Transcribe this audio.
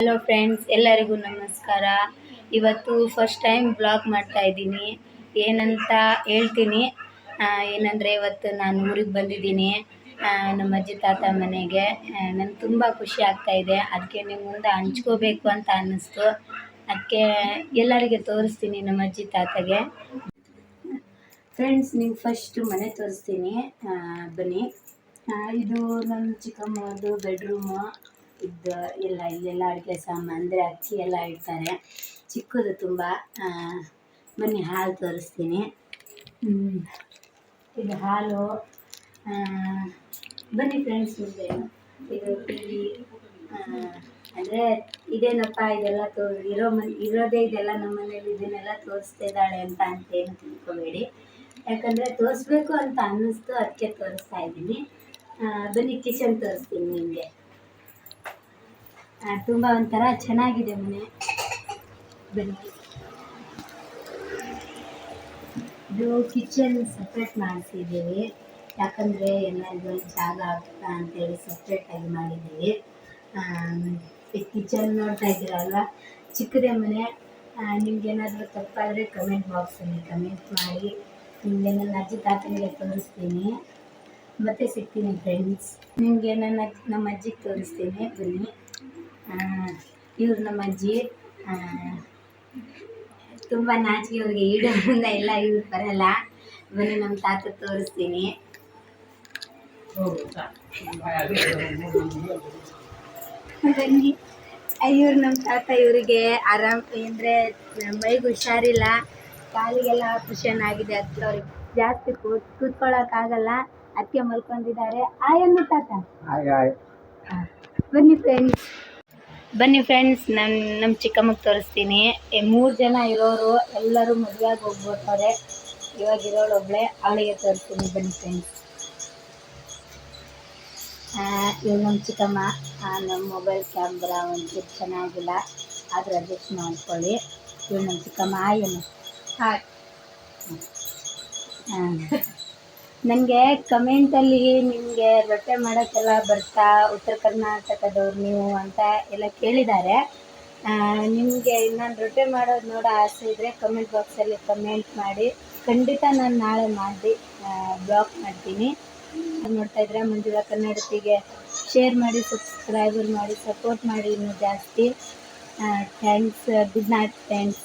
Hello friends, ಎಲ್ಲರಿಗೂ ನಮಸ್ಕಾರ. ಇವತ್ತು ಫಸ್ಟ್ ಟೈಮ್ ಬ್ಲಾಗ್ ಮಾಡ್ತಾ ಇದ್ದೀನಿ. ಏನಂತ ಹೇಳ್ತೀನಿ. ಏನಂದರೆ ಇವತ್ತು ನಾನು ಊರಿಗೆ ಬಂದಿದ್ದೀನಿ, ನಮ್ಮ ಅಜ್ಜಿ ತಾತ ಮನೆಗೆ. ನನಗೆ ತುಂಬ ಖುಷಿ ಆಗ್ತಾಯಿದೆ. ಅದಕ್ಕೆ ನಿಮ್ಮ ಮುಂದೆ ಹಂಚ್ಕೋಬೇಕು ಅಂತ ಅನ್ನಿಸ್ತು. ಅದಕ್ಕೆ ಎಲ್ಲರಿಗೆ ತೋರಿಸ್ತೀನಿ ನಮ್ಮ ಅಜ್ಜಿ ತಾತಗೆ. ಫ್ರೆಂಡ್ಸ್, ನೀವು ಫಸ್ಟು ಮನೆ ತೋರಿಸ್ತೀನಿ, ಬನ್ನಿ. ಇದು ನಮ್ಮ ಚಿಕ್ಕಮ್ಮದು ಬೆಡ್ರೂಮು. ಇದು ಇಲ್ಲೆಲ್ಲ ಅಡುಗೆ ಸಾಮಾನು ಅಂದರೆ ಅಕ್ಕಿ ಎಲ್ಲ ಇಡ್ತಾರೆ. ಚಿಕ್ಕದು ತುಂಬ. ಬನ್ನಿ, ಹಾಲು ತೋರಿಸ್ತೀನಿ. ಇದು ಹಾಲು. ಬನ್ನಿ ಫ್ರೆಂಡ್ಸ್, ಮುಂದೆ ಇದು ಟಿವಿ. ಅಂದರೆ ಇದೇನಪ್ಪ ಇದೆಲ್ಲ ಇರೋದೇ ಇದೆಲ್ಲ ನಮ್ಮ ಮನೇಲಿ. ಇದನ್ನೆಲ್ಲ ತೋರಿಸ್ತಾ ಇದ್ದಾಳೆ ಅಂತ ಅಂತೇನು ತಿಳ್ಕೊಬೇಡಿ. ಯಾಕಂದರೆ ತೋರಿಸ್ಬೇಕು ಅಂತ ಅನ್ನಿಸ್ತು, ಅದಕ್ಕೆ ತೋರಿಸ್ತಾ ಇದ್ದೀನಿ. ಬನ್ನಿ, ಕಿಚನ್ ತೋರಿಸ್ತೀನಿ ನಿಮಗೆ. ತುಂಬ ಒಂಥರ ಚೆನ್ನಾಗಿದೆ ಮನೆ. ಬನ್ನಿ, ಇದು ಕಿಚನ್ ಸಪ್ರೇಟ್ ಮಾಡಿಸಿದ್ದೀವಿ. ಯಾಕಂದರೆ ಎಲ್ಲರಿಗೂ ಜಾಗ ಆಗ್ತಾ ಅಂತೇಳಿ ಸಪ್ರೇಟಾಗಿ ಮಾಡಿದ್ದೀವಿ. ಈ ಕಿಚನ್ ನೋಡ್ತಾ ಇದ್ದೀರಲ್ವ, ಚಿಕ್ಕದೇ ಮನೆ. ನಿಮ್ಗೇನಾದರೂ ತಪ್ಪಾದರೆ ಕಮೆಂಟ್ ಬಾಕ್ಸಲ್ಲಿ ಕಮೆಂಟ್ ಮಾಡಿ. ನಿಮಗೆ ನನ್ನ ಅಜ್ಜಿ ತಾತನಿಗೆ ತೋರಿಸ್ತೀನಿ, ಮತ್ತೆ ಸಿಗ್ತೀನಿ ಫ್ರೆಂಡ್ಸ್. ನಿಮಗೆ ನಮ್ಮ ಅಜ್ಜಿಗೆ ತೋರಿಸ್ತೀನಿ. ಬನ್ನಿ, ಇವ್ರು ನಮ್ಮ ಅಜ್ಜಿ. ತುಂಬ ನಾಚಿಕೆ ಅವ್ರಿಗೆ, ಈಡೋದ್ರಿಂದ ಎಲ್ಲ ಇವ್ರು ಬರಲ್ಲ. ಬನ್ನಿ, ನಮ್ಮ ತಾತ ತೋರಿಸ್ತೀನಿ. ಬನ್ನಿ, ಇವ್ರು ನಮ್ಮ ತಾತ. ಇವರಿಗೆ ಆರಾಮ್ ಅಂದರೆ ಮೈಗೆ ಹುಷಾರಿಲ್ಲ, ಕಾಲಿಗೆಲ್ಲ ಆಪ್ರೇಷನ್ ಆಗಿದೆ. ಅದಕ್ಕೆ ಅವ್ರಿಗೆ ಜಾಸ್ತಿ ಕೂತ್ಕೊಳ್ಳೋಕ್ಕಾಗಲ್ಲ, ಅದಕ್ಕೆ ಮಲ್ಕೊಂಡಿದ್ದಾರೆ. ಆಯನ್ನು ತಾತ. ಬನ್ನಿ ಫ್ರೆಂಡ್ಸ್, ನಮ್ಮ ಚಿಕ್ಕಮ್ಮಗೆ ತೋರಿಸ್ತೀನಿ. 3 ಜನ ಇರೋರು ಎಲ್ಲರೂ ಮದುವೆಯಾಗಿ ಹೋಗ್ಬಿಡ್ತಾರೆ. ಇವಾಗ ಇರೋಳು ಒಬ್ಬಳೆ, ಅವಳಿಗೆ ತೋರಿಸ್ತೀನಿ. ಬನ್ನಿ ಫ್ರೆಂಡ್ಸ್, ಇವ್ರು ನಮ್ಮ ಚಿಕ್ಕಮ್ಮ. ನಮ್ಮ ಮೊಬೈಲ್ ಕ್ಯಾಮ್ರಾ ಒಂಚೂರು ಚೆನ್ನಾಗಿಲ್ಲ, ಆದರೆ ಅಡ್ಜಸ್ಟ್ ಮಾಡ್ಕೊಳ್ಳಿ. ಇವ್ರು ನಮ್ಮ ಚಿಕ್ಕಮ್ಮ. ಆಯನ್ನು ನನಗೆ ಕಮೆಂಟಲ್ಲಿ ನಿಮಗೆ ರೊಟ್ಟೆ ಮಾಡೋಕ್ಕೆಲ್ಲ ಬರ್ತಾ, ಉತ್ತರ ಕರ್ನಾಟಕದವ್ರು ನೀವು ಅಂತ ಎಲ್ಲ ಕೇಳಿದ್ದಾರೆ. ನಿಮಗೆ ನಾನು ರೊಟ್ಟೆ ಮಾಡೋದು ನೋಡೋ ಆಸೆ ಇದ್ದರೆ ಕಮೆಂಟ್ ಬಾಕ್ಸಲ್ಲಿ ಕಮೆಂಟ್ ಮಾಡಿ. ಖಂಡಿತ ನಾನು ನಾಳೆ ಮಾಡಿ ಬ್ಲಾಗ್ ಮಾಡ್ತೀನಿ. ನೋಡ್ತಾ ಇದ್ರೆ ಮಂಜುಳಾ ಕನ್ನಡತಿಗೆ ಶೇರ್ ಮಾಡಿ, ಸಬ್ಸ್ಕ್ರೈಬರ್ ಮಾಡಿ, ಸಪೋರ್ಟ್ ಮಾಡಿ ಇನ್ನೂ ಜಾಸ್ತಿ. ಥ್ಯಾಂಕ್ಸ್. Good night friends.